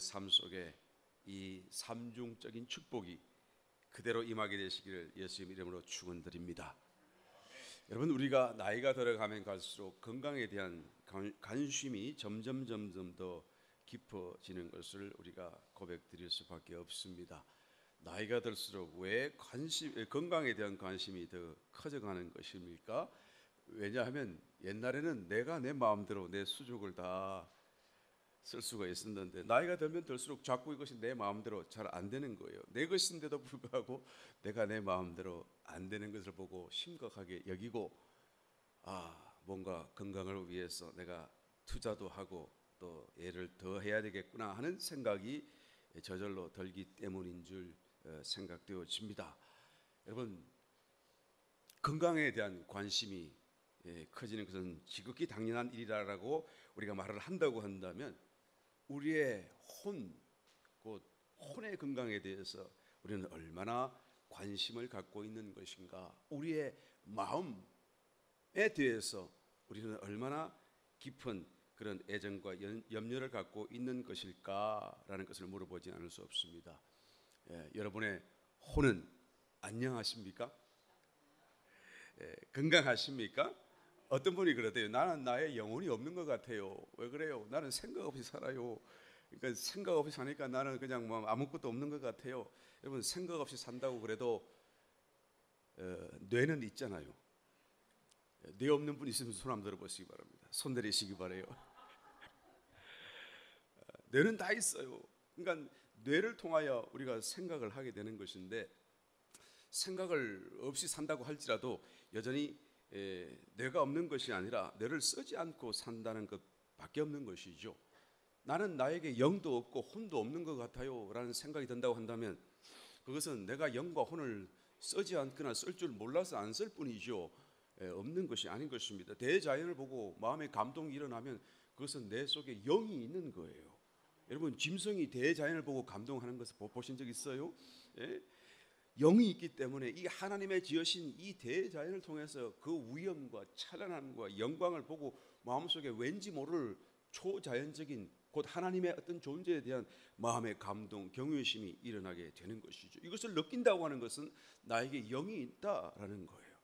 삶 속에 이 삼중적인 축복이 그대로 임하게 되시기를 예수님 이름으로 축원드립니다. 여러분, 우리가 나이가 들어가면 갈수록 건강에 대한 관심이 점점 더 깊어지는 것을 우리가 고백드릴 수밖에 없습니다. 나이가 들수록 왜 건강에 대한 관심이 더 커져가는 것입니까? 왜냐하면 옛날에는 내가 내 마음대로 내 수족을 다 쓸 수가 있었는데 나이가 들면 들수록 자꾸 이것이 내 마음대로 잘 안 되는 거예요. 내 것인데도 불구하고 내가 내 마음대로 안 되는 것을 보고 심각하게 여기고, 뭔가 건강을 위해서 내가 투자도 하고 또 일을 더 해야 되겠구나 하는 생각이 저절로 들기 때문인 줄 생각되어집니다. 여러분, 건강에 대한 관심이 커지는 것은 지극히 당연한 일이라고 우리가 말을 한다고 한다면, 우리의 곧 혼의 건강에 대해서 우리는 얼마나 관심을 갖고 있는 것인가, 우리의 마음에 대해서 우리는 얼마나 깊은 그런 애정과 염려를 갖고 있는 것일까라는 것을 물어보지 않을 수 없습니다. 여러분의 혼은 안녕하십니까? 건강하십니까? 어떤 분이 그러대요. 나는 나의 영혼이 없는 것 같아요. 왜 그래요? 나는 생각 없이 살아요. 그러니까 생각 없이 사니까 나는 그냥 뭐 아무것도 없는 것 같아요. 여러분, 생각 없이 산다고 그래도 뇌는 있잖아요. 뇌 없는 분 있으면 손 한번 들어보시기 바랍니다. 손 내리시기 바래요. 뇌는 다 있어요. 그러니까 뇌를 통하여 우리가 생각을 하게 되는 것인데, 생각을 없이 산다고 할지라도 여전히 뇌가 없는 것이 아니라 뇌를 쓰지 않고 산다는 것밖에 없는 것이죠. 나는 나에게 영도 없고 혼도 없는 것 같아요 라는 생각이 든다고 한다면, 그것은 내가 영과 혼을 쓰지 않거나 쓸 줄 몰라서 안 쓸 뿐이죠. 없는 것이 아닌 것입니다. 대자연을 보고 마음의 감동이 일어나면 그것은 내 속에 영이 있는 거예요. 여러분, 짐승이 대자연을 보고 감동하는 것을 보신 적 있어요? 영이 있기 때문에 이 하나님의 지으신 이 대자연을 통해서 그 위엄과 찬란함과 영광을 보고 마음속에 왠지 모를 초자연적인 곧 하나님의 어떤 존재에 대한 마음의 감동, 경외심이 일어나게 되는 것이죠. 이것을 느낀다고 하는 것은 나에게 영이 있다라는 거예요.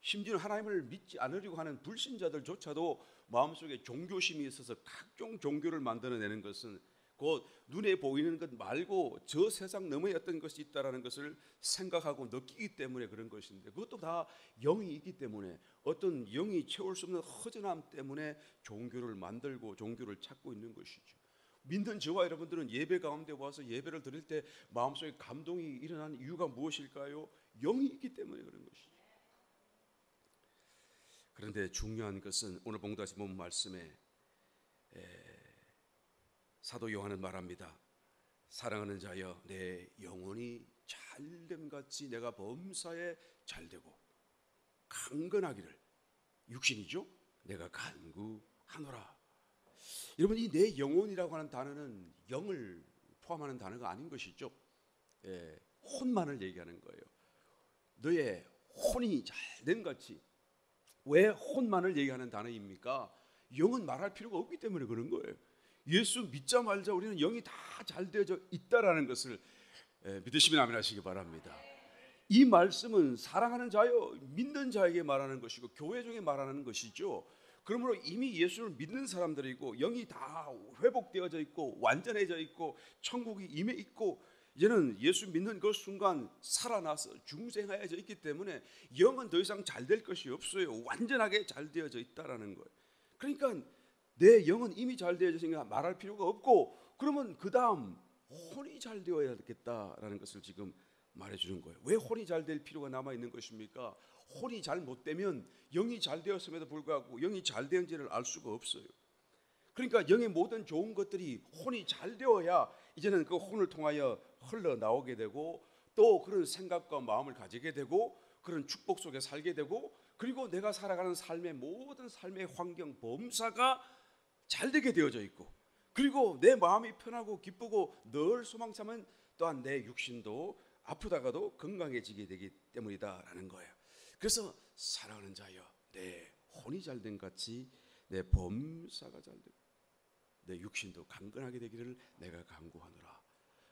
심지어 하나님을 믿지 않으려고 하는 불신자들조차도 마음속에 종교심이 있어서 각종 종교를 만들어내는 것은 곧 눈에 보이는 것 말고 저 세상 너머에 어떤 것이 있다라는 것을 생각하고 느끼기 때문에 그런 것인데, 그것도 다 영이 있기 때문에, 어떤 영이 채울 수 없는 허전함 때문에 종교를 만들고 종교를 찾고 있는 것이죠. 믿는 저와 여러분들은 예배 가운데 와서 예배를 드릴 때 마음속에 감동이 일어나는 이유가 무엇일까요? 영이 있기 때문에 그런 것이죠. 그런데 중요한 것은 오늘 본다시 본 말씀에 사도 요한은 말합니다. 사랑하는 자여, 내 영혼이 잘됨 같이 내가 범사에 잘되고 강건하기를, 육신이죠, 내가 간구하노라. 여러분, 이 내 영혼이라고 하는 단어는 영을 포함하는 단어가 아닌 것이죠. 혼만을 얘기하는 거예요. 너의 혼이 잘됨 같이. 왜 혼만을 얘기하는 단어입니까? 영은 말할 필요가 없기 때문에 그런 거예요. 예수 믿자마자 우리는 영이 다 잘 되어져 있다라는 것을 믿으시면 아멘 하시기 바랍니다. 이 말씀은 사랑하는 자여, 믿는 자에게 말하는 것이고 교회 중에 말하는 것이죠. 그러므로 이미 예수를 믿는 사람들이고 영이 다 회복되어져 있고 완전해져 있고 천국이 임해 있고, 이제는 예수 믿는 그 순간 살아나서 중생하여져 있기 때문에 영은 더 이상 잘 될 것이 없어요. 완전하게 잘 되어져 있다라는 거예요. 그러니까 내 영은 이미 잘 되어졌으니까 말할 필요가 없고, 그러면 그 다음 혼이 잘 되어야겠다라는 것을 지금 말해주는 거예요. 왜 혼이 잘 될 필요가 남아있는 것입니까? 혼이 잘 못 되면 영이 잘 되었음에도 불구하고 영이 잘 되었는지를 알 수가 없어요. 그러니까 영의 모든 좋은 것들이 혼이 잘 되어야 이제는 그 혼을 통하여 흘러나오게 되고, 또 그런 생각과 마음을 가지게 되고 그런 축복 속에 살게 되고, 그리고 내가 살아가는 삶의 모든 삶의 환경, 범사가 잘 되게 되어져 있고, 그리고 내 마음이 편하고 기쁘고 늘 소망참은 또한 내 육신도 아프다가도 건강해지게 되기 때문이다라는 거예요. 그래서 사랑하는 자여, 내 혼이 잘된 같이 내 범사가 잘되고 내 육신도 강건하게 되기를 내가 간구하노라.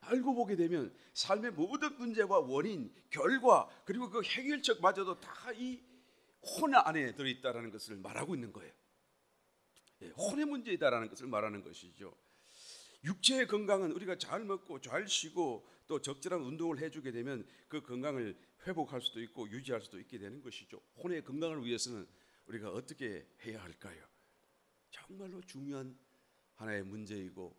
알고 보게 되면 삶의 모든 문제와 원인, 결과, 그리고 그 해결책마저도 다 이 혼 안에 들어있다라는 것을 말하고 있는 거예요. 혼의 문제이다라는 것을 말하는 것이죠. 육체의 건강은 우리가 잘 먹고 잘 쉬고 또 적절한 운동을 해주게 되면 그 건강을 회복할 수도 있고 유지할 수도 있게 되는 것이죠. 혼의 건강을 위해서는 우리가 어떻게 해야 할까요? 정말로 중요한 하나의 문제이고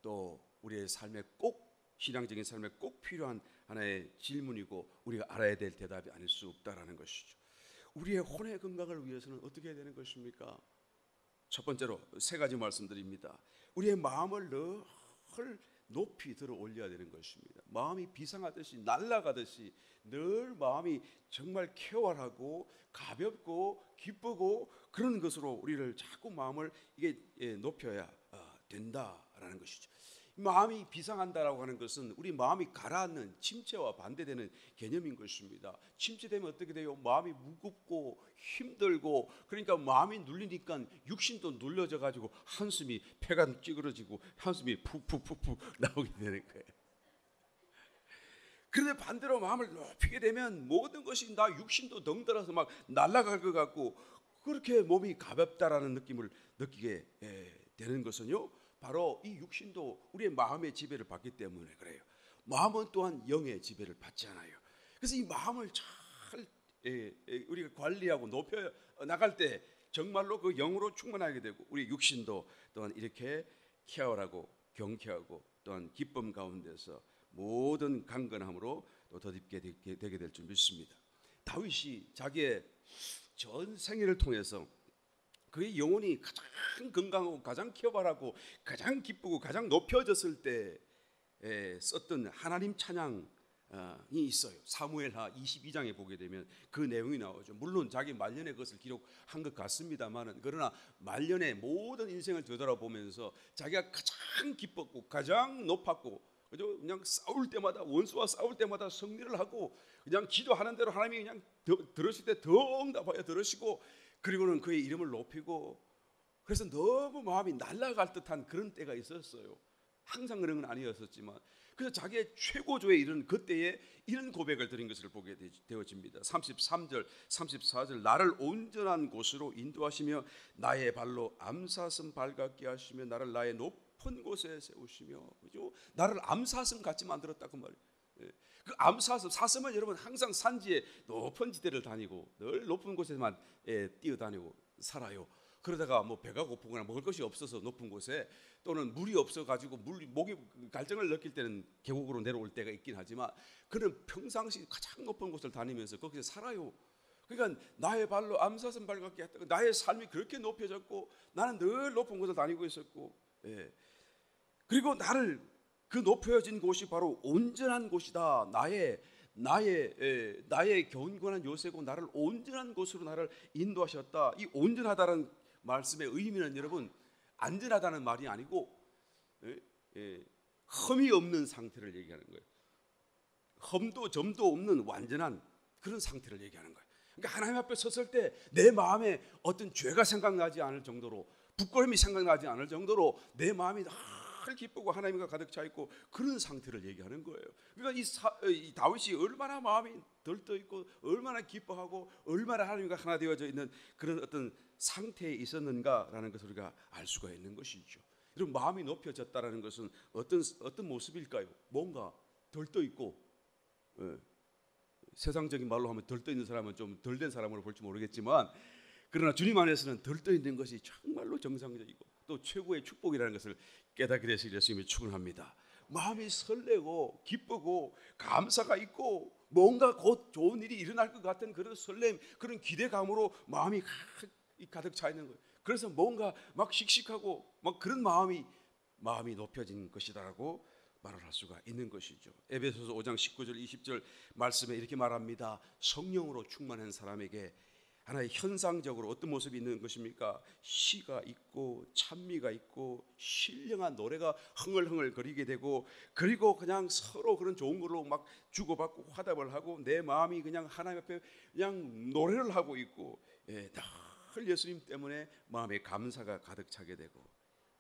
또 우리의 삶에 꼭 신앙적인 삶에 꼭 필요한 하나의 질문이고 우리가 알아야 될 대답이 아닐 수 없다라는 것이죠. 우리의 혼의 건강을 위해서는 어떻게 해야 되는 것입니까? 첫 번째로 세 가지 말씀드립니다. 우리의 마음을 늘 높이 들어 올려야 되는 것입니다. 마음이 비상하듯이 날아가듯이 늘 마음이 정말 쾌활하고 가볍고 기쁘고 그런 것으로 우리를 자꾸 마음을 이게 높여야 된다라는 것이죠. 마음이 비상한다라고 하는 것은 우리 마음이 가라앉는 침체와 반대되는 개념인 것입니다. 침체되면 어떻게 돼요? 마음이 무겁고 힘들고 그러니까 마음이 눌리니까 육신도 눌려져 가지고 한숨이 폐가 찌그러지고 한숨이 푹푹푹푹 나오게 되는 거예요. 그런데 반대로 마음을 높이게 되면 모든 것이 나 육신도 덩달아서 막 날아갈 것 같고 그렇게 몸이 가볍다라는 느낌을 느끼게 되는 것은요. 바로 이 육신도 우리의 마음의 지배를 받기 때문에 그래요. 마음은 또한 영의 지배를 받지 않아요. 그래서 이 마음을 잘 우리가 관리하고 높여 나갈 때 정말로 그 영으로 충만하게 되고 우리 육신도 또한 이렇게 쾌활하고 경쾌하고 또한 기쁨 가운데서 모든 강건함으로 또 덧입게 되게 될 줄 믿습니다. 다윗이 자기의 전 생애를 통해서 그의 영혼이 가장 건강하고 가장 쾌활하고 가장 기쁘고 가장 높여졌을 때 썼던 하나님 찬양이 있어요. 사무엘하 22장에 보게 되면 그 내용이 나오죠. 물론 자기 말년에 그것을 기록한 것 같습니다만은 그러나 말년에 모든 인생을 되돌아보면서 자기가 가장 기뻤고 가장 높았고 그냥 싸울 때마다 원수와 싸울 때마다 승리를 하고 그냥 기도하는 대로 하나님이 그냥 들으실 때 더 응답하여 들으시고 그리고는 그의 이름을 높이고 그래서 너무 마음이 날아갈 듯한 그런 때가 있었어요. 항상 그런 건 아니었었지만 그래서 자기의 최고조에 이른 그때에 이런 고백을 드린 것을 보게 되어집니다. 33절 34절 나를 온전한 곳으로 인도하시며 나의 발로 암사슴 발같게 하시며 나를 나의 높은 곳에 세우시며 그죠? 나를 암사슴 같이 만들었다 그 말이에요. 그 암사슴 사슴은 여러분 항상 산지에 높은 지대를 다니고 늘 높은 곳에만 뛰어다니고 살아요. 그러다가 뭐 배가 고프거나 먹을 것이 없어서 높은 곳에 또는 물이 없어 가지고 목이 갈증을 느낄 때는 계곡으로 내려올 때가 있긴 하지만 그는 평상시 가장 높은 곳을 다니면서 거기서 살아요. 그러니까 나의 발로 암사슴 발 같게 했다. 나의 삶이 그렇게 높여졌고 나는 늘 높은 곳을 다니고 있었고 그리고 나를 그 높여진 곳이 바로 온전한 곳이다. 나의 견고한 요새고 나를 온전한 곳으로 나를 인도하셨다. 이 온전하다는 말씀의 의미는 여러분 안전하다는 말이 아니고 흠이 없는 상태를 얘기하는 거예요. 흠도 점도 없는 완전한 그런 상태를 얘기하는 거예요. 그러니까 하나님 앞에 섰을 때 내 마음에 어떤 죄가 생각나지 않을 정도로 부끄러움이 생각나지 않을 정도로 내 마음이 기쁘고 하나님과 가득 차 있고 그런 상태를 얘기하는 거예요. 그러니까 이 다윗이 얼마나 마음이 들떠 있고 얼마나 기뻐하고 얼마나 하나님과 하나 되어져 있는 그런 어떤 상태에 있었는가라는 것을 우리가 알 수가 있는 것이죠. 이런 마음이 높여졌다라는 것은 어떤 모습일까요? 뭔가 들떠 있고 세상적인 말로 하면 들떠 있는 사람은 좀 덜 된 사람으로 볼지 모르겠지만 그러나 주님 안에서는 들떠 있는 것이 정말로 정상적이고 또 최고의 축복이라는 것을 깨닫게 되시길 예수님이 축원합니다. 마음이 설레고 기쁘고 감사가 있고 뭔가 곧 좋은 일이 일어날 것 같은 그런 설렘 그런 기대감으로 마음이 가득 차 있는 거예요. 그래서 뭔가 막 씩씩하고 막 그런 마음이 높여진 것이다라고 말을 할 수가 있는 것이죠. 에베소서 5장 19절 20절 말씀에 이렇게 말합니다. 성령으로 충만한 사람에게 하나의 현상적으로 어떤 모습이 있는 것입니까? 시가 있고 찬미가 있고 신령한 노래가 흥얼흥얼 거리게 되고 그리고 그냥 서로 그런 좋은 걸로 막 주고받고 화답을 하고 내 마음이 그냥 하나님 앞에 그냥 노래를 하고 있고 늘 예수님 때문에 마음에 감사가 가득 차게 되고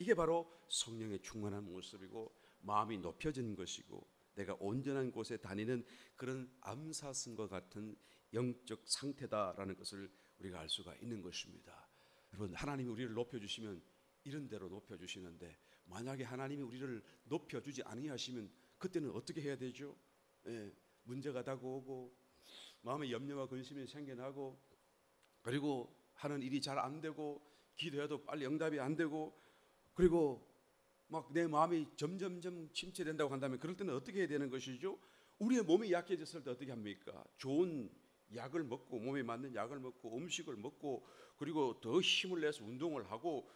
이게 바로 성령의 충만한 모습이고 마음이 높여진 것이고 내가 온전한 곳에 다니는 그런 암사슴과 같은 영적 상태다라는 것을 우리가 알 수가 있는 것입니다. 여러분, 하나님이 우리를 높여주시면 이런 대로 높여주시는데 만약에 하나님이 우리를 높여주지 아니하시면 그때는 어떻게 해야 되죠? 문제가 다가오고 마음에 염려와 근심이 생겨나고 그리고 하는 일이 잘 안 되고 기도해도 빨리 응답이 안 되고 그리고 막 내 마음이 점점점 침체된다고 한다면 그럴 때는 어떻게 해야 되는 것이죠? 우리의 몸이 약해졌을 때 어떻게 합니까? 좋은 약을 먹고 몸에 맞는 약을 먹고 음식을 먹고 그리고 더 힘을 내서 운동을 하고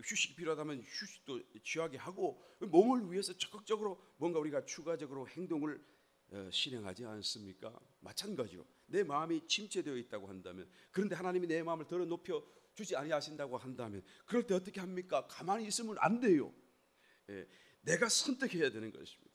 휴식이 필요하다면 휴식도 취하게 하고 몸을 위해서 적극적으로 뭔가 우리가 추가적으로 행동을 실행하지 않습니까? 마찬가지로 내 마음이 침체되어 있다고 한다면 그런데 하나님이 내 마음을 더 높여 주지 아니하신다고 한다면 그럴 때 어떻게 합니까? 가만히 있으면 안 돼요. 내가 선택해야 되는 것입니다.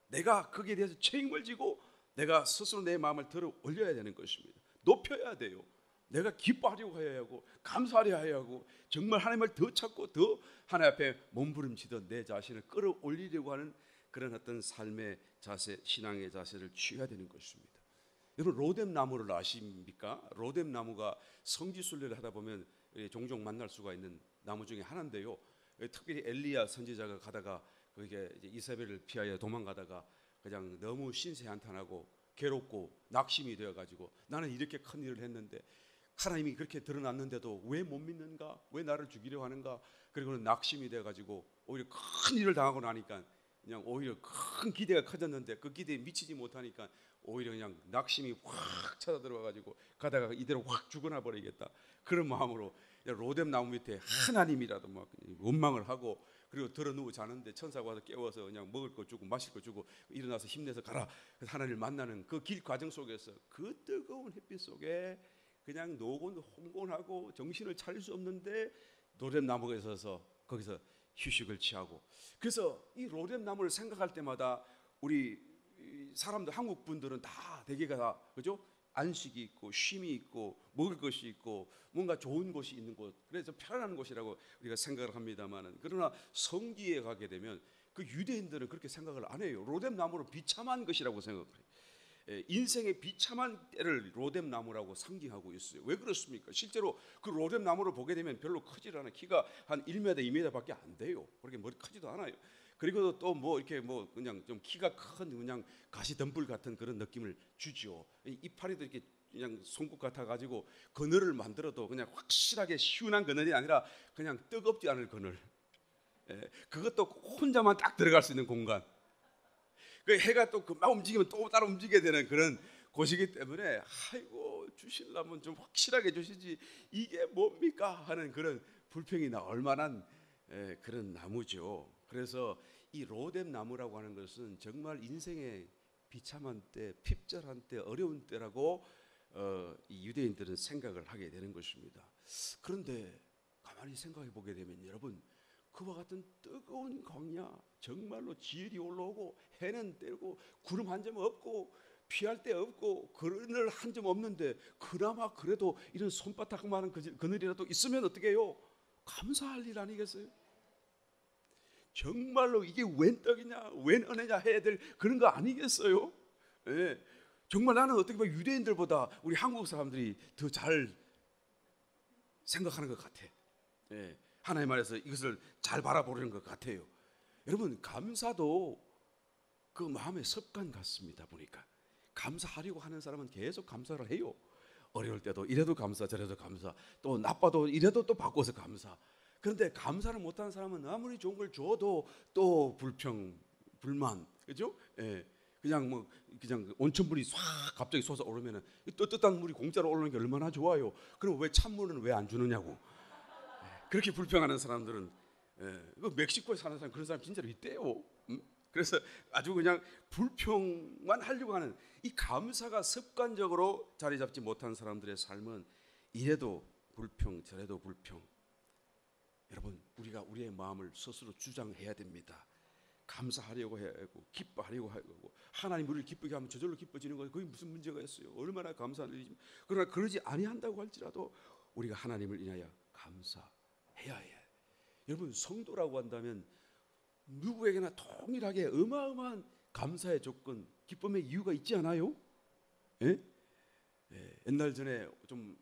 내가 거기에 대해서 책임을 지고 내가 스스로 내 마음을 들어 올려야 되는 것입니다. 높여야 돼요. 내가 기뻐하려고 해야 하고 감사하려 해야 하고 정말 하나님을 더 찾고 더 하나님 앞에 몸부림치던 내 자신을 끌어올리려고 하는 그런 어떤 삶의 자세, 신앙의 자세를 취해야 되는 것입니다. 여러분 로뎀 나무를 아십니까? 로뎀 나무가 성지순례를 하다 보면 종종 만날 수가 있는 나무 중에 하나인데요. 특별히 엘리야 선지자가 가다가 그게 이사벨을 피하여 도망가다가 그냥 너무 신세한탄하고 괴롭고 낙심이 되어가지고 나는 이렇게 큰 일을 했는데 하나님이 그렇게 드러났는데도 왜 못 믿는가? 왜 나를 죽이려 하는가? 그리고는 낙심이 되어가지고 오히려 큰 일을 당하고 나니까 그냥 오히려 큰 기대가 커졌는데 그 기대에 미치지 못하니까 오히려 그냥 낙심이 확 찾아들어가지고 가다가 이대로 확 죽어나 버리겠다 그런 마음으로 로뎀 나무 밑에 하나님이라도 막 원망을 하고 그리고 들어 누워 자는데 천사가 와서 깨워서 그냥 먹을 거 주고 마실 거 주고 일어나서 힘내서 가라. 하나님을 만나는 그 길 과정 속에서 그 뜨거운 햇빛 속에 그냥 노곤홍곤하고 정신을 차릴 수 없는데 로뎀 나무에 서서 거기서 휴식을 취하고 그래서 이 로뎀 나무를 생각할 때마다 우리 사람들 한국 분들은 다 대개가 다 그죠? 안식이 있고 쉼이 있고 먹을 것이 있고 뭔가 좋은 곳이 있는 곳 그래서 편안한 곳이라고 우리가 생각을 합니다만은 그러나 성지에 가게 되면 그 유대인들은 그렇게 생각을 안 해요. 로뎀 나무로 비참한 것이라고 생각해요. 인생의 비참한 때를 로뎀 나무라고 상징하고 있어요. 왜 그렇습니까? 실제로 그 로뎀 나무를 보게 되면 별로 크질 않아요. 키가 한 1m, 2m밖에 안 돼요. 그렇게 머리 크지도 않아요. 그리고 또 뭐 이렇게 뭐 그냥 좀 키가 큰 그냥 가시덤불 같은 그런 느낌을 주죠. 이파리도 이렇게 그냥 송곳 같아 가지고 그늘을 만들어도 그냥 확실하게 시원한 그늘이 아니라 그냥 뜨겁지 않을 그늘. 그것도 혼자만 딱 들어갈 수 있는 공간. 그 해가 또 금방 움직이면 또 따라 움직여야 되는 그런 곳이기 때문에 아이고 주시려면 좀 확실하게 주시지 이게 뭡니까 하는 그런 불평이 나올 만한 그런 나무죠. 그래서 이 로뎀 나무라고 하는 것은 정말 인생의 비참한 때, 핍절한 때, 어려운 때라고 이 유대인들은 생각을 하게 되는 것입니다. 그런데 가만히 생각해 보게 되면 여러분 그와 같은 뜨거운 광야 정말로 지열이 올라오고 해는 떼고 구름 한 점 없고 피할 데 없고 그늘 한 점 없는데 그나마 그래도 이런 손바닥만한 그늘이라도 있으면 어떻게 해요? 감사할 일 아니겠어요? 정말로 이게 웬 떡이냐 웬 은혜냐 해야 될 그런 거 아니겠어요? 정말 나는 어떻게 보면 유대인들보다 우리 한국 사람들이 더 잘 생각하는 것 같아. 하나님 안에서 이것을 잘 바라보는 것 같아요. 여러분 감사도 그 마음의 습관 같습니다. 보니까 감사하려고 하는 사람은 계속 감사를 해요. 어려울 때도 이래도 감사 저래도 감사 또 나빠도 이래도 또 바꿔서 감사. 그런데 감사를 못하는 사람은 아무리 좋은 걸 줘도 또 불평 불만 그죠? 그냥 뭐 그냥 온천물이 싹 갑자기 솟아오르면은 뜨뜻한 물이 공짜로 오르는 게 얼마나 좋아요. 그럼 왜 찬물은 왜 안 주느냐고. 그렇게 불평하는 사람들은 멕시코에 사는 사람 그런 사람 진짜로 있대요. 그래서 아주 그냥 불평만 하려고 하는 이 감사가 습관적으로 자리 잡지 못한 사람들의 삶은 이래도 불평 저래도 불평. 여러분 우리가 우리의 마음을 스스로 주장해야 됩니다. 감사하려고 해야 하고 기뻐하려고 하고 하나님 우리를 기쁘게 하면 저절로 기뻐지는 거예요. 그게 무슨 문제가 있어요? 얼마나 감사한 일이지만 그러나 그러지 아니한다고 할지라도 우리가 하나님을 인하여 감사해야 해. 여러분, 성도라고 한다면 누구에게나 동일하게 어마어마한 감사의 조건, 기쁨의 이유가 있지 않아요? 예? 예, 옛날 전에 좀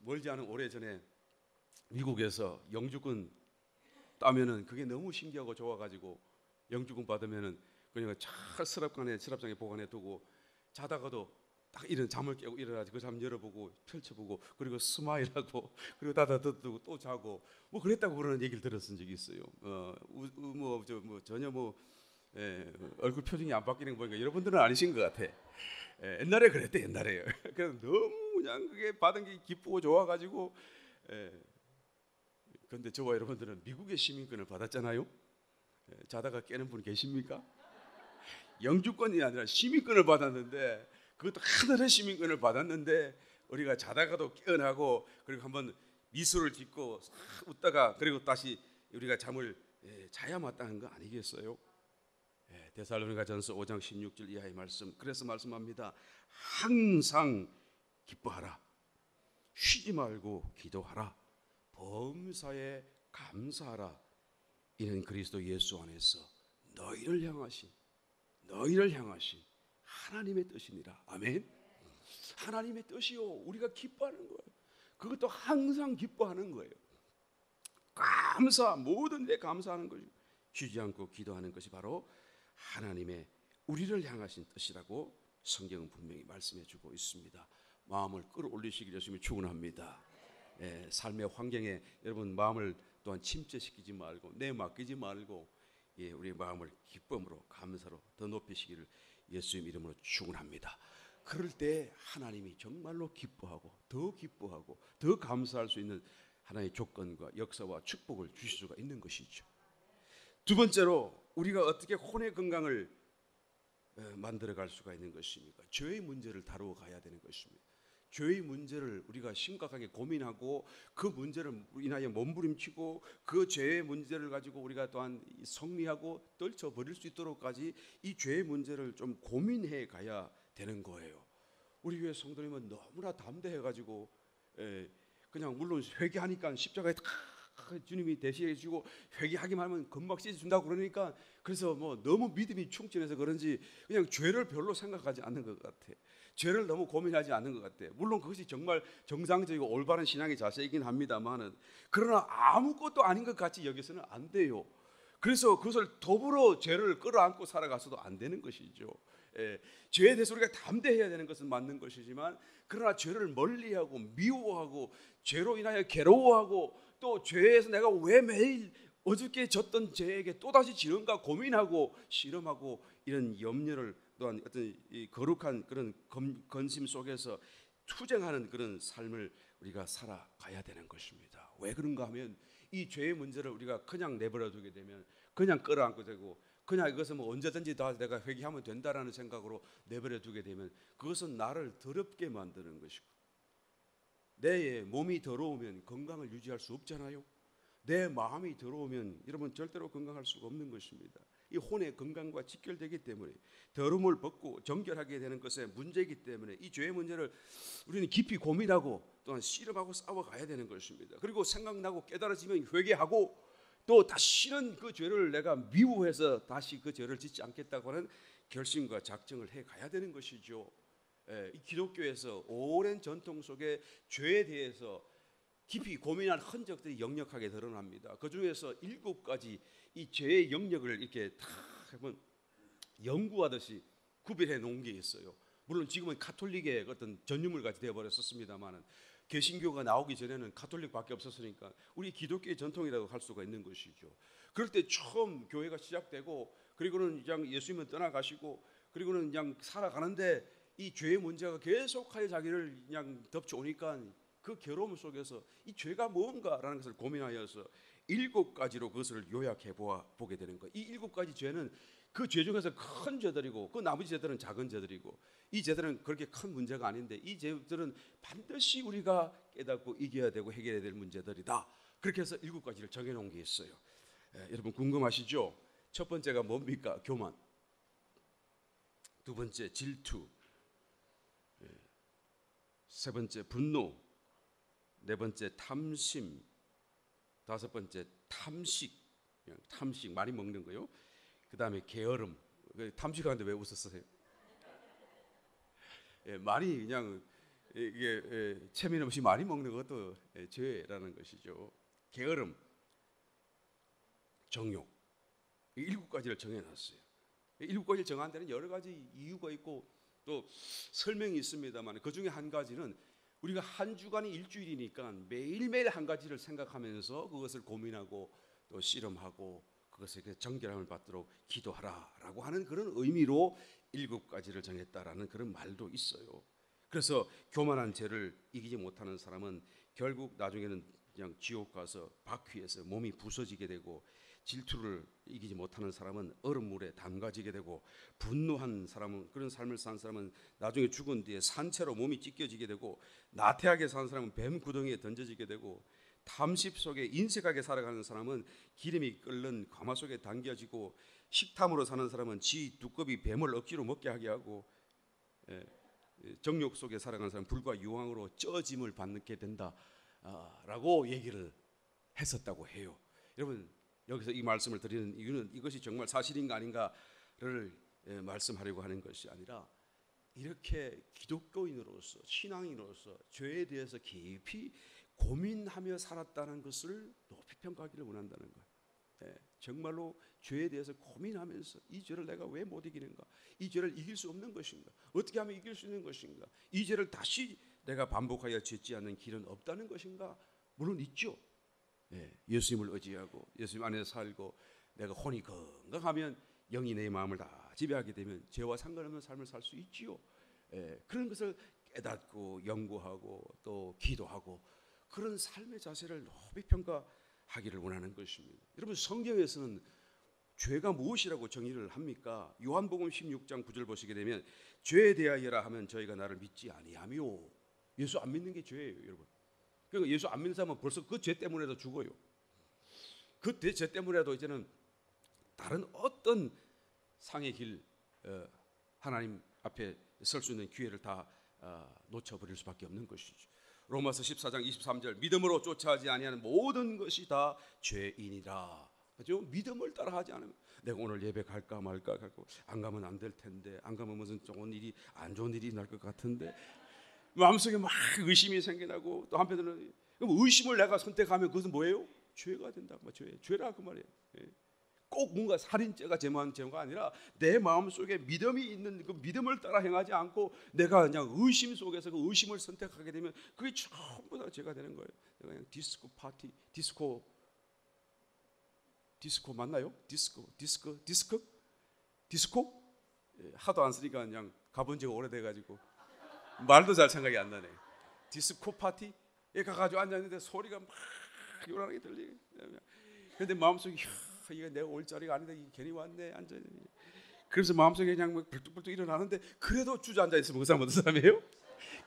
멀지 않은 오래 전에 미국에서 영주권 따면은 그게 너무 신기하고 좋아가지고 영주권 받으면은 그냥 잘 서랍장에 보관해 두고 자다가도 딱 이런 잠을 깨고 일어나서 그 잠 열어보고 펼쳐보고 그리고 스마일하고 그리고 닫아두고 또 자고 뭐 그랬다고 그러는 얘기를 들었은 적이 있어요. 전혀 얼굴 표정이 안 바뀌는 거 보니까 여러분들은 아니신 것 같아. 옛날에 그랬대, 옛날에요. 그래서 너무 그냥 그게 받은 게 기쁘고 좋아가지고. 그런데 저와 여러분들은 미국의 시민권을 받았잖아요. 자다가 깨는 분 계십니까? 영주권이 아니라 시민권을 받았는데, 그것도 하늘의 시민권을 받았는데 우리가 자다가도 깨어나고 그리고 한번 미소를 짓고 웃다가 그리고 다시 우리가 잠을 자야 마땅한 거 아니겠어요? 데살로니가전서 5장 16절 이하의 말씀, 그래서 말씀합니다. 항상 기뻐하라, 쉬지 말고 기도하라, 범사에 감사하라. 이는 그리스도 예수 안에서 너희를 향하신 하나님의 뜻이니라. 아멘. 하나님의 뜻이요, 우리가 기뻐하는 거예요. 그것도 항상 기뻐하는 거예요. 모든 데 감사하는 것이, 쉬지 않고 기도하는 것이 바로 하나님의 우리를 향하신 뜻이라고 성경은 분명히 말씀해 주고 있습니다. 마음을 끌어올리시기 위해서 축원합니다. 삶의 환경에 여러분 마음을 또한 침체시키지 말고 내맡기지 말고 우리의 마음을 기쁨으로 감사로 더 높이시기를 예수님 이름으로 축원합니다. 그럴 때 하나님이 정말로 기뻐하고 더 감사할 수 있는 하나의 조건과 역사와 축복을 주실 수가 있는 것이죠. 두 번째로 우리가 어떻게 혼의 건강을 만들어갈 수가 있는 것입니까? 죄의 문제를 다루어 가야 되는 것입니다. 죄의 문제를 우리가 심각하게 고민하고 그 문제를 인하여 몸부림치고 그 죄의 문제를 가지고 우리가 또한 성리하고 떨쳐버릴 수 있도록까지 이 죄의 문제를 좀 고민해 가야 되는 거예요. 우리 교회 성도님은 너무나 담대해가지고 그냥 물론 회개하니까 십자가에 주님이 대시해 주시고 회개하기만 하면 금방 씻어준다고 그러니까 그래서 뭐 너무 믿음이 충천해서 그런지 그냥 죄를 별로 생각하지 않는 것 같아. 죄를 너무 고민하지 않는 것 같아. 물론 그것이 정말 정상적이고 올바른 신앙의 자세이긴 합니다만은 그러나 아무것도 아닌 것 같이 여기서는 안 돼요. 그래서 그것을 더불어 죄를 끌어안고 살아가서도 안 되는 것이죠. 죄에 대해서 우리가 담대해야 되는 것은 맞는 것이지만 그러나 죄를 멀리하고 미워하고 죄로 인하여 괴로워하고 또 죄에서 내가 왜 매일 어저께 졌던 죄에게 또다시 지는가 고민하고 실험하고 이런 염려를 또한 어떤 이 거룩한 그런 건심 속에서 투쟁하는 그런 삶을 우리가 살아가야 되는 것입니다. 왜 그런가 하면 이 죄의 문제를 우리가 그냥 내버려 두게 되면 그냥 끌어안고 되고 그냥 이것은 뭐 언제든지 다 내가 회개하면 된다라는 생각으로 내버려 두게 되면 그것은 나를 더럽게 만드는 것이고 내 몸이 더러우면 건강을 유지할 수 없잖아요. 내 마음이 더러우면 여러분 절대로 건강할 수가 없는 것입니다. 이 혼의 건강과 직결되기 때문에 더러움을 벗고 정결하게 되는 것에 문제이기 때문에 이 죄의 문제를 우리는 깊이 고민하고 또한 씨름하고 싸워가야 되는 것입니다. 그리고 생각나고 깨달아지면 회개하고 또 다시는 그 죄를 내가 미워해서 다시 그 죄를 짓지 않겠다고 하는 결심과 작정을 해가야 되는 것이죠. 이 기독교에서 오랜 전통 속에 죄에 대해서 깊이 고민한 흔적들이 역력하게 드러납니다. 그 중에서 7가지 이 죄의 영역을 이렇게 다 한번 연구하듯이 구별해 놓은 게 있어요. 물론 지금은 가톨릭의 어떤 전유물 같이 되어버렸었습니다만은 개신교가 나오기 전에는 가톨릭밖에 없었으니까 우리 기독교의 전통이라고 할 수가 있는 것이죠. 그럴 때 처음 교회가 시작되고 그리고는 그냥 예수님은 떠나가시고 그리고는 그냥 살아가는데 이 죄의 문제가 계속하여 자기를 그냥 덮쳐오니까 그 괴로움 속에서 이 죄가 뭔가라는 것을 고민하여서 7가지로 그것을 요약해 보게 되는 거예요. 이 7가지 죄는 그 죄 중에서 큰 죄들이고 그 나머지 죄들은 작은 죄들이고 이 죄들은 그렇게 큰 문제가 아닌데 이 죄들은 반드시 우리가 깨닫고 이겨야 되고 해결해야 될 문제들이다. 그렇게 해서 7가지를 정해놓은 게 있어요. 여러분 궁금하시죠? 첫 번째가 뭡니까? 교만. 두 번째 질투. 세 번째 분노. 네 번째 탐심. 다섯 번째 탐식, 탐식 많이 먹는 거요. 그 다음에 게으름. 탐식하는데 왜 웃었어요? 많이 그냥 이게 체면 없이 많이 먹는 것도 죄라는 것이죠. 게으름, 정욕, 일곱 가지를 정해놨어요. 일곱 가지를 정한 데는 여러 가지 이유가 있고 또 설명이 있습니다만 그 중에 한 가지는 우리가 한 주간이 일주일이니까 매일매일 한 가지를 생각하면서 그것을 고민하고 또 씨름하고 그것에게 정결함을 받도록 기도하라라고 하는 그런 의미로 일곱 가지를 정했다라는 그런 말도 있어요. 그래서 교만한 죄를 이기지 못하는 사람은 결국 나중에는 그냥 지옥 가서 바퀴에서 몸이 부서지게 되고, 질투를 이기지 못하는 사람은 얼음물에 담가지게 되고, 분노한 사람은, 그런 삶을 산 사람은 나중에 죽은 뒤에 산채로 몸이 찢겨지게 되고, 나태하게 산 사람은 뱀 구덩이에 던져지게 되고, 탐심 속에 인색하게 살아가는 사람은 기름이 끓는 가마 속에 당겨지고, 식탐으로 사는 사람은 지 두꺼비 뱀을 억지로 먹게 하게 하고, 정욕 속에 살아가는 사람은 불과 유황으로 쪄짐을 받게 된다라고 얘기를 했었다고 해요. 여러분, 여기서 이 말씀을 드리는 이유는 이것이 정말 사실인가 아닌가를 말씀하려고 하는 것이 아니라, 이렇게 기독교인으로서 신앙인으로서 죄에 대해서 깊이 고민하며 살았다는 것을 높이 평가하기를 원한다는 거예요. 정말로 죄에 대해서 고민하면서 이 죄를 내가 왜 못 이기는가, 이 죄를 이길 수 없는 것인가, 어떻게 하면 이길 수 있는 것인가, 이 죄를 다시 내가 반복하여 짓지 않는 길은 없다는 것인가. 물론 있죠. 예수님을 의지하고 예수님 안에서 살고 내가 혼이 건강하면 영이 내 마음을 다 지배하게 되면 죄와 상관없는 삶을 살 수 있지요. 그런 것을 깨닫고 연구하고 또 기도하고 그런 삶의 자세를 높이 평가하기를 원하는 것입니다. 여러분, 성경에서는 죄가 무엇이라고 정의를 합니까? 요한복음 16장 9절 보시게 되면 죄에 대하여라 하면 저희가 나를 믿지 아니하며. 예수 안 믿는 게 죄예요, 여러분. 그러니까 예수 안 믿는 사람은 벌써 그 죄 때문에도 죽어요. 그 죄 때문에도 이제는 다른 어떤 상의 길, 하나님 앞에 설 수 있는 기회를 다 놓쳐버릴 수밖에 없는 것이죠. 로마서 14장 23절 믿음으로 쫓아하지 아니하는 모든 것이 다 죄인이라. 그죠? 믿음을 따라하지 않으면 내가 오늘 예배 갈까 말까 하고 안 가면 안 될 텐데, 안 가면 무슨 좋은 일이 안 좋은 일이 날 것 같은데 마음속에 막 의심이 생겨나고, 또 한편으로는 의심을 내가 선택하면 그것은 뭐예요? 죄가 된다. 죄라 그 말이에요. 꼭 뭔가 살인죄가 제만 죄가 아니라 내 마음속에 믿음이 있는 그 믿음을 따라 행하지 않고 내가 그냥 의심 속에서 그 의심을 선택하게 되면 그게 전부 다 죄가 되는 거예요. 내가 그냥 디스코 파티, 디스코 맞나요? 디스코? 하도 안 쓰니까 그냥 가본 지가 오래돼가지고 말도 잘 생각이 안 나네. 디스코 파티에 가가지고 앉았는데 소리가 막 요란하게 들리게. 그런데 마음속에 이게 내가 올 자리가 아닌데 괜히 왔네 앉아. 그래서 마음속에 그냥 막 불뚝불뚝 일어나는데 그래도 주저앉아 있으면 그 사람 어떤 사람이에요?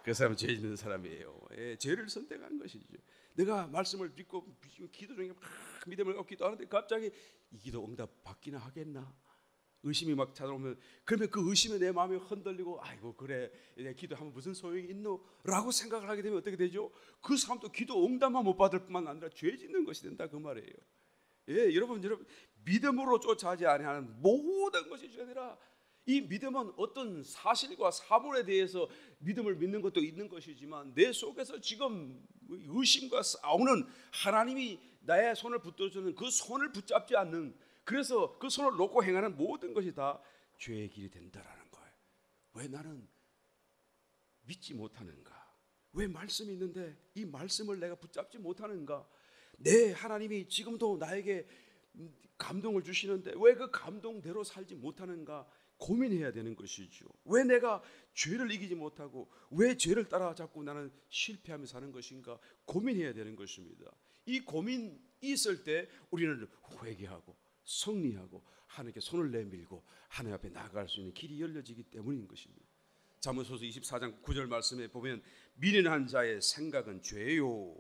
그 사람은 죄 있는 사람이에요. 죄를 선택한 것이죠. 내가 말씀을 믿고 기도 중에 막 믿음을 얻기도 하는데 갑자기 이 기도 응답 받기나 하겠나? 의심이 막 찾아오면, 그러면 그 의심에 내 마음이 흔들리고 아이고 그래 내 기도하면 무슨 소용이 있노? 라고 생각을 하게 되면 어떻게 되죠? 그 사람도 기도 응답만 못 받을 뿐만 아니라 죄 짓는 것이 된다 그 말이에요. 여러분 믿음으로 쫓아하지 아니하는 모든 것이 죄가 아니라, 이 믿음은 어떤 사실과 사물에 대해서 믿음을 믿는 것도 있는 것이지만 내 속에서 지금 의심과 싸우는, 하나님이 나의 손을 붙들어주는 그 손을 붙잡지 않는, 그래서 그 손을 놓고 행하는 모든 것이 다 죄의 길이 된다라는 거예요. 왜 나는 믿지 못하는가? 왜 말씀이 있는데 이 말씀을 내가 붙잡지 못하는가? 내 하나님이 지금도 나에게 감동을 주시는데 왜 그 감동대로 살지 못하는가? 고민해야 되는 것이죠. 왜 내가 죄를 이기지 못하고 왜 죄를 따라잡고 나는 실패하며 사는 것인가? 고민해야 되는 것입니다. 이 고민이 있을 때 우리는 회개하고 성리하고 하나님께 손을 내밀고 하나님 앞에 나아갈 수 있는 길이 열려지기 때문인 것입니다. 잠언서서 24장 9절 말씀에 보면 미련한 자의 생각은 죄요.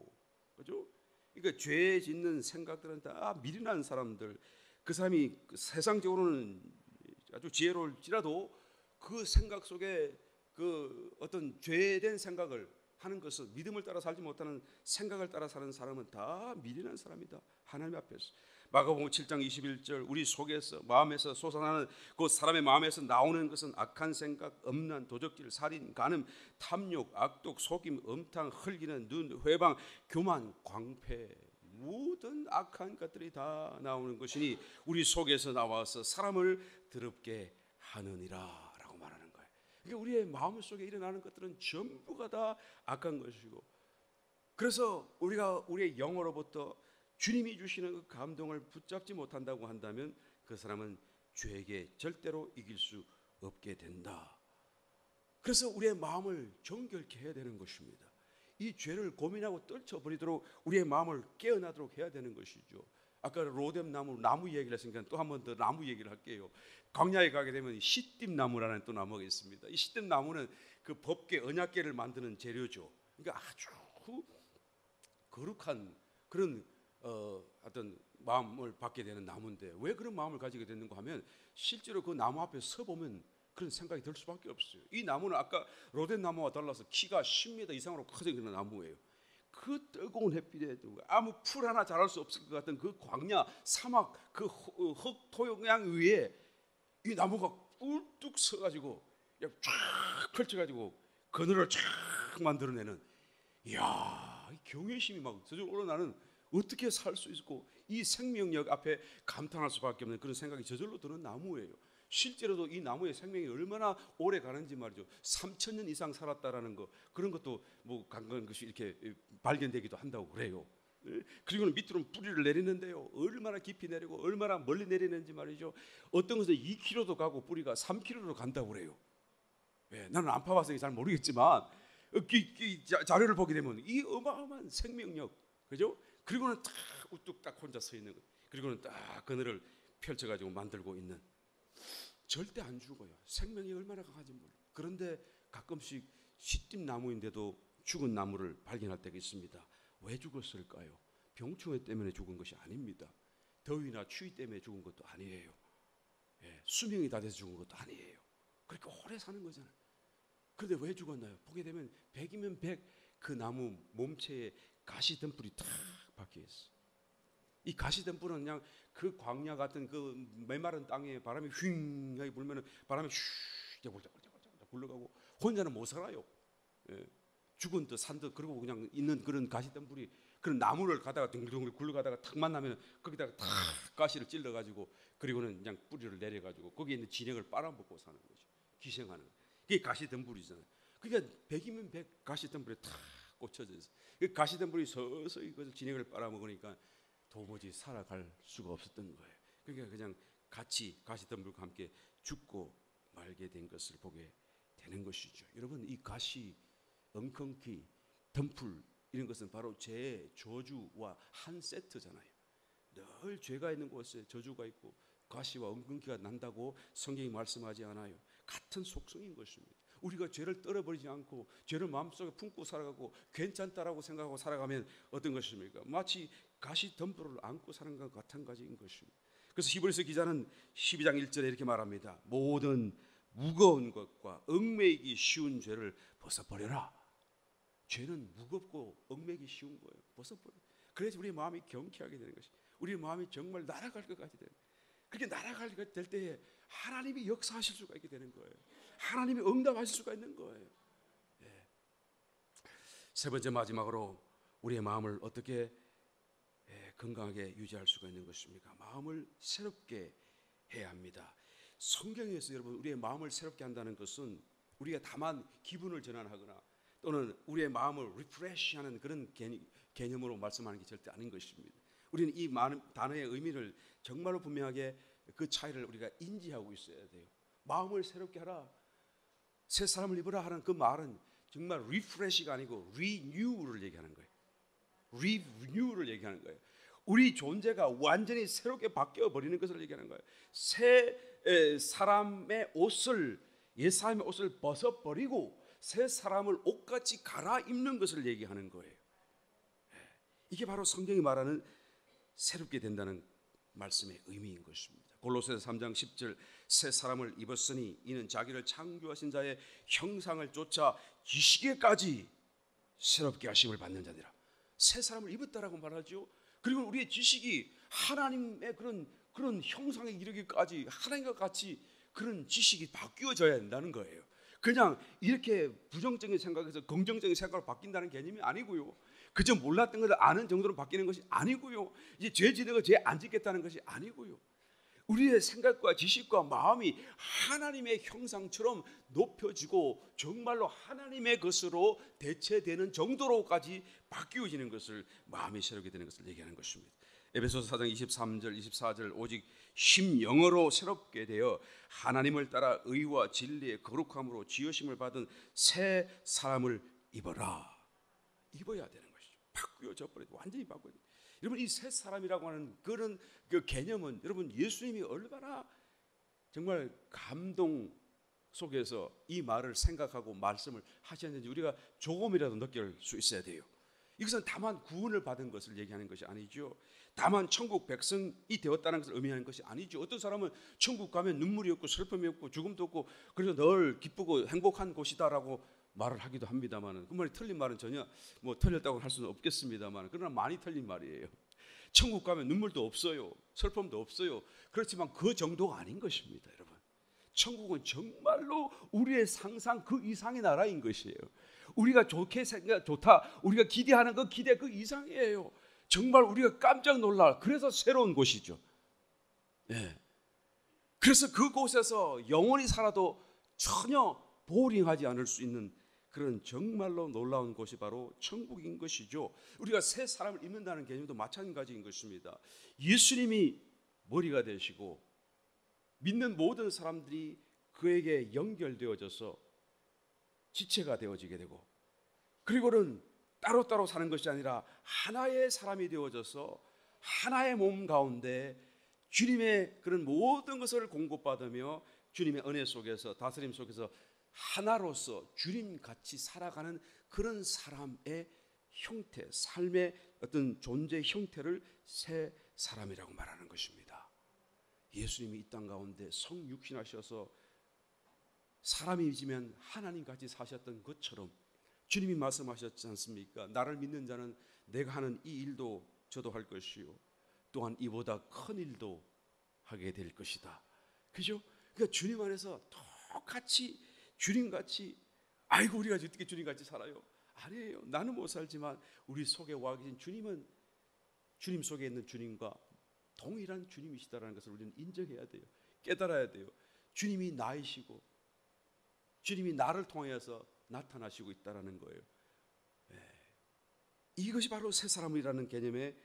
그죠? 그러니까 죄 짓는 생각들은 다 미련한 사람들, 그 사람이 세상적으로는 아주 지혜로울지라도 그 생각 속에 그 어떤 죄된 생각을 하는 것은 믿음을 따라 살지 못하는 생각을 따라 사는 사람은 다 미련한 사람이다. 하나님 앞에서. 마가복음 7장 21절 우리 속에서 마음에서 솟아나는 그 사람의 마음에서 나오는 것은 악한 생각, 음란, 도적질, 살인, 간음, 탐욕, 악독, 속임, 음탕, 흘기는 눈, 회방, 교만, 광패 모든 악한 것들이 다 나오는 것이니 우리 속에서 나와서 사람을 더럽게 하느니라 라고 말하는 거예요. 그러니까 우리의 마음 속에 일어나는 것들은 전부가 다 악한 것이고, 그래서 우리가 우리의 영으로부터 주님이 주시는 그 감동을 붙잡지 못한다고 한다면 그 사람은 죄에게 절대로 이길 수 없게 된다. 그래서 우리의 마음을 정결케 해야 되는 것입니다. 이 죄를 고민하고 떨쳐버리도록 우리의 마음을 깨어나도록 해야 되는 것이죠. 아까 로뎀 나무 얘기를 했으니까 또 한 번 더 나무 얘기를 할게요. 광야에 가게 되면 시띠 나무라는 또 나무가 있습니다. 이 시띠 나무는 그 법궤 언약궤를 만드는 재료죠. 그러니까 아주 거룩한 그런 어떤 마음을 받게 되는 나무인데, 왜 그런 마음을 가지게 됐는가 하면 실제로 그 나무 앞에 서 보면 그런 생각이 들 수밖에 없어요. 이 나무는 아까 로뎀 나무와 달라서 키가 10m 이상으로 커져 있는 나무예요. 그 뜨거운 햇빛에 아무 풀 하나 자랄 수 없을 것 같은 그 광야, 사막, 그 흙 토양 위에 이 나무가 꿀뚝 서가지고 쫙 펼쳐가지고 그늘을 쫙 만들어내는, 이야, 경외심이 막 저절로 올라나는, 어떻게 살 수 있고 이 생명력 앞에 감탄할 수밖에 없는 그런 생각이 저절로 드는 나무예요. 실제로도 이 나무의 생명이 얼마나 오래 가는지 말이죠. 3,000년 이상 살았다라는 거, 그런 것도 뭐 간과한 것이 이렇게 발견되기도 한다고 그래요. 그리고는 밑으로 뿌리를 내리는데요, 얼마나 깊이 내리고 얼마나 멀리 내리는지 말이죠. 어떤 것은 2km도 가고 뿌리가 3km로 간다고 그래요. 나는 안 파봐서 잘 모르겠지만 자료를 보게 되면 이 어마어마한 생명력, 그죠? 그리고는 딱 우뚝 딱 혼자 서 있는 것, 그리고는 딱 그늘을 펼쳐가지고 만들고 있는, 절대 안 죽어요. 생명이 얼마나 강한지 몰라요. 그런데 가끔씩 시띠 나무인데도 죽은 나무를 발견할 때가 있습니다. 왜 죽었을까요? 병충해 때문에 죽은 것이 아닙니다. 더위나 추위 때문에 죽은 것도 아니에요. 수명이 다 돼서 죽은 것도 아니에요. 그렇게 오래 사는 거잖아요. 그런데 왜 죽었나요? 보게 되면 100이면 100 그 나무 몸체에 가시 덤불이 탁 박혀 있어. 이 가시 덤불은 그냥 그 광야 같은 그 메마른 땅에 바람이 휘잉하게 불면은 바람이 휘 굴러가고 혼자는 못 살아요. 죽은 듯 산 듯 그러고 그냥 있는 그런 가시 덤불이, 그런 나무를 가다가 둥글둥글 굴러가다가 탁 만나면 거기다가 탁 가시를 찔러 가지고 그리고는 그냥 뿌리를 내려 가지고 거기에 있는 진액을 빨아먹고 사는 거죠. 기생하는 거. 그게 가시 덤불이잖아요. 그러니까 100이면 100 가시 덤불에 탁 꽂혀져 있어. 그 가시 덤불이 서서히 그 진액을 빨아먹으니까 도무지 살아갈 수가 없었던 거예요. 그러니까 그냥 같이 가시덤불과 함께 죽고 말게 된 것을 보게 되는 것이죠. 여러분, 이 가시, 엉겅퀴, 덤불 이런 것은 바로 죄의 저주와 한 세트잖아요. 늘 죄가 있는 곳에 저주가 있고 가시와 엉겅퀴가 난다고 성경이 말씀하지 않아요. 같은 속성인 것입니다. 우리가 죄를 떨어버리지 않고 죄를 마음속에 품고 살아가고 괜찮다라고 생각하고 살아가면 어떤 것입니까? 마치 가시 덤불을 안고 사는 것 같은 가지인 것입니다. 그래서 히브리서 기자는 12장 1절에 이렇게 말합니다. 모든 무거운 것과 얽매이기 쉬운 죄를 벗어버려라. 죄는 무겁고 얽매이기 쉬운 거예요. 벗어버려. 그래서 우리의 마음이 경쾌하게 되는 것이, 우리의 마음이 정말 날아갈 것 같이 되는, 그렇게 날아갈 것 될 때에 하나님이 역사하실 수가 있게 되는 거예요. 하나님이 응답하실 수가 있는 거예요. 세 번째, 마지막으로 우리의 마음을 어떻게 건강하게 유지할 수가 있는 것입니까? 마음을 새롭게 해야 합니다. 성경에서 여러분, 우리의 마음을 새롭게 한다는 것은 우리가 다만 기분을 전환하거나 또는 우리의 마음을 리프레시하는 그런 개념으로 말씀하는 게 절대 아닌 것입니다. 우리는 이 많은 단어의 의미를 정말로 분명하게 그 차이를 우리가 인지하고 있어야 돼요. 마음을 새롭게 하라, 새 사람을 입으라 하는 그 말은 정말 리프레시가 아니고 리뉴를 얘기하는 거예요. 리뉴를 얘기하는 거예요. 우리 존재가 완전히 새롭게 바뀌어 버리는 것을 얘기하는 거예요. 새 사람의 옷을, 옛 사람의 옷을 벗어버리고 새 사람을 옷같이 갈아입는 것을 얘기하는 거예요. 이게 바로 성경이 말하는 새롭게 된다는 말씀의 의미인 것입니다. 골로새서 3장 10절, 새 사람을 입었으니 이는 자기를 창조하신 자의 형상을 쫓아 지시기까지 새롭게 하심을 받는 자니라. 새 사람을 입었다라고 말하죠. 그리고 우리의 지식이 하나님의 그런 형상에 이르기까지 하나님과 같이 그런 지식이 바뀌어져야 된다는 거예요. 그냥 이렇게 부정적인 생각에서 긍정적인 생각으로 바뀐다는 개념이 아니고요. 그저 몰랐던 것을 아는 정도로 바뀌는 것이 아니고요. 이제 죄 지는 거 죄 안 짓겠다는 것이 아니고요. 우리의 생각과 지식과 마음이 하나님의 형상처럼 높여지고 정말로 하나님의 것으로 대체되는 정도로까지 바뀌어지는 것을, 마음이 새롭게 되는 것을 얘기하는 것입니다. 에베소서 4장 23절 24절 오직 심영어로 새롭게 되어 하나님을 따라 의와 진리의 거룩함으로 지으심을 받은 새 사람을 입어라. 입어야 되는 것이죠. 바뀌어져 버려요. 완전히 바뀌어요. 여러분, 이 새 사람이라고 하는 그런 그 개념은, 여러분, 예수님이 얼마나 정말 감동 속에서 이 말을 생각하고 말씀을 하셨는지 우리가 조금이라도 느낄 수 있어야 돼요. 이것은 다만 구원을 받은 것을 얘기하는 것이 아니죠. 다만 천국 백성이 되었다는 것을 의미하는 것이 아니죠. 어떤 사람은 천국 가면 눈물이 없고 슬픔이 없고 죽음도 없고 그래서 늘 기쁘고 행복한 곳이다라고 말을 하기도 합니다만, 그 말이 틀린 말은 전혀 뭐 틀렸다고 할 수는 없겠습니다만, 그러나 많이 틀린 말이에요. 천국 가면 눈물도 없어요, 슬픔도 없어요. 그렇지만 그 정도가 아닌 것입니다, 여러분. 천국은 정말로 우리의 상상 그 이상의 나라인 것이에요. 우리가 좋게 생각 좋다, 우리가 기대하는 그 기대 그 이상이에요. 정말 우리가 깜짝 놀랄, 그래서 새로운 곳이죠. 네. 그래서 그곳에서 영원히 살아도 전혀 보링하지 않을 수 있는 그런 정말로 놀라운 곳이 바로 천국인 것이죠. 우리가 새 사람을 입는다는 개념도 마찬가지인 것입니다. 예수님이 머리가 되시고 믿는 모든 사람들이 그에게 연결되어져서 지체가 되어지게 되고, 그리고는 따로따로 사는 것이 아니라 하나의 사람이 되어져서 하나의 몸 가운데 주님의 그런 모든 것을 공급받으며 주님의 은혜 속에서 다스림 속에서 하나로서 주님같이 살아가는 그런 사람의 형태, 삶의 어떤 존재 형태를 새 사람이라고 말하는 것입니다. 예수님이 이 땅 가운데 성육신하셔서 사람이지만 하나님같이 사셨던 것처럼 주님이 말씀하셨지 않습니까? 나를 믿는 자는 내가 하는 이 일도 저도 할 것이요 또한 이보다 큰 일도 하게 될 것이다. 그죠? 그러니까 주님 안에서 똑같이 주님같이, 아이고 우리가 어떻게 주님같이 살아요? 아니에요. 나는 못 살지만 우리 속에 와 계신 주님은, 주님 속에 있는 주님과 동일한 주님이시다라는 것을 우리는 인정해야 돼요. 깨달아야 돼요. 주님이 나이시고 주님이 나를 통해서 나타나시고 있다라는 거예요. 이것이 바로 새 사람이라는 개념의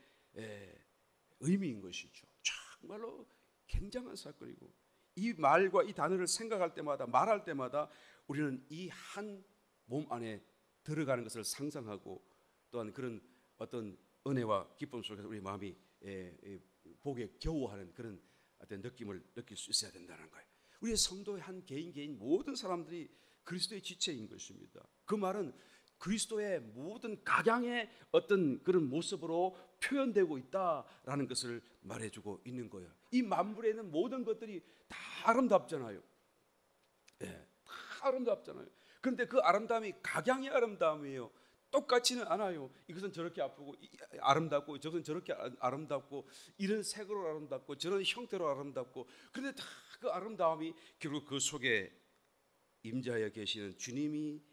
의미인 것이죠. 정말로 굉장한 사건이고, 이 말과 이 단어를 생각할 때마다, 말할 때마다 우리는 이 한 몸 안에 들어가는 것을 상상하고 또한 그런 어떤 은혜와 기쁨 속에서 우리 마음이 복에 겨워하는 그런 어떤 느낌을 느낄 수 있어야 된다는 거예요. 우리의 성도의 한 개인 모든 사람들이 그리스도의 지체인 것입니다. 그 말은 그리스도의 모든 각양의 어떤 그런 모습으로 표현되고 있다라는 것을 말해주고 있는 거예요. 이 만물에 있는 모든 것들이 다 아름답잖아요. 다 아름답잖아요. 그런데 그 아름다움이 각양의 아름다움이에요. 똑같지는 않아요. 이것은 저렇게 아프고 아름답고 저것은 저렇게 아름답고 이런 색으로 아름답고 저런 형태로 아름답고, 그런데 다 그 아름다움이 결국 그 속에 임재하여 계시는 주님이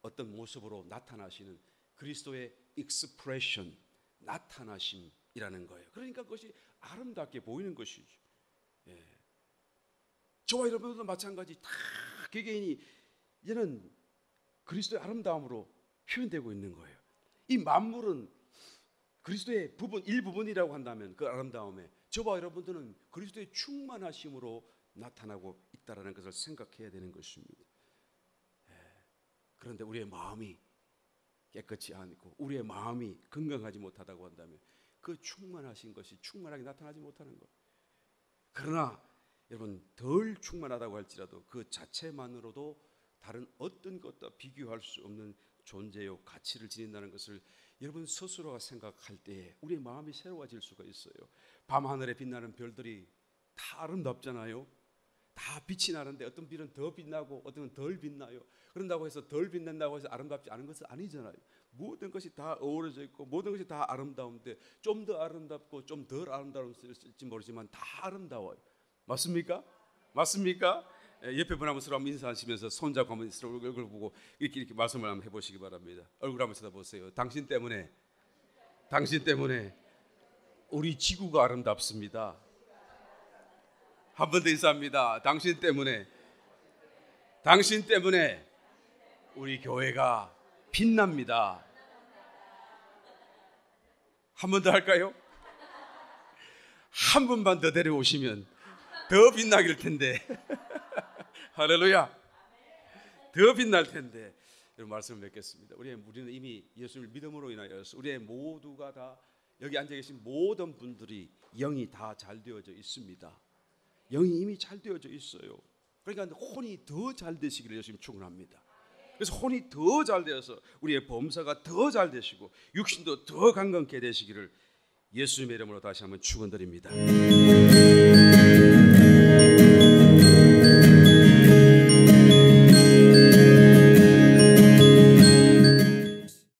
어떤 모습으로 나타나시는 그리스도의 익스프레션, 나타나심이라는 거예요. 그러니까 그것이 아름답게 보이는 것이죠. 저와 여러분들도 마찬가지, 다 개개인이 이제는 그리스도의 아름다움으로 표현되고 있는 거예요. 이 만물은 그리스도의 부분, 일부분이라고 한다면 그 아름다움에 저와 여러분들은 그리스도의 충만하심으로 나타나고 있다는 것을 생각해야 되는 것입니다. 그런데 우리의 마음이 깨끗이 않고 우리의 마음이 건강하지 못하다고 한다면 그 충만하신 것이 충만하게 나타나지 못하는 것. 그러나 여러분, 덜 충만하다고 할지라도 그 자체만으로도 다른 어떤 것과 비교할 수 없는 존재요 가치를 지닌다는 것을 여러분 스스로가 생각할 때에 우리의 마음이 새로워질 수가 있어요. 밤하늘에 빛나는 별들이 다 아름답잖아요. 다 빛이 나는데 어떤 별은 더 빛나고 어떤 건 덜 빛나요. 그런다고 해서 덜 빛난다고 해서 아름답지 않은 것은 아니잖아요. 모든 것이 다 어우러져 있고 모든 것이 다 아름다운데 좀 더 아름답고 좀 덜 아름다울지 모르지만 다 아름다워요. 맞습니까? 맞습니까? 옆에 분 한번 서로 한번 인사하시면서 손잡고 한번 서로 얼굴 보고 이렇게 말씀을 한번 해보시기 바랍니다. 얼굴 한번 쳐다보세요. 당신 때문에 우리 지구가 아름답습니다. 한 번 더 인사합니다. 당신 때문에 우리 교회가 빛납니다. 한 번 더 할까요? 한 분만 더 데려오시면 더 빛나길 텐데. 할렐루야. 더 빛날 텐데. 이런 말씀을 맺겠습니다. 우리는 이미 예수를 믿음으로 인하여서 우리의 모두가 다 여기 앉아 계신 모든 분들이 영이 다 잘 되어져 있습니다. 영이 이미 잘 되어져 있어요. 그러니까 혼이 더 잘 되시기를 열심히 축원합니다. 그래서 혼이 더 잘 되어서 우리의 범사가 더 잘 되시고 육신도 더 강건케 되시기를 예수님의 이름으로 다시 한번 축원드립니다.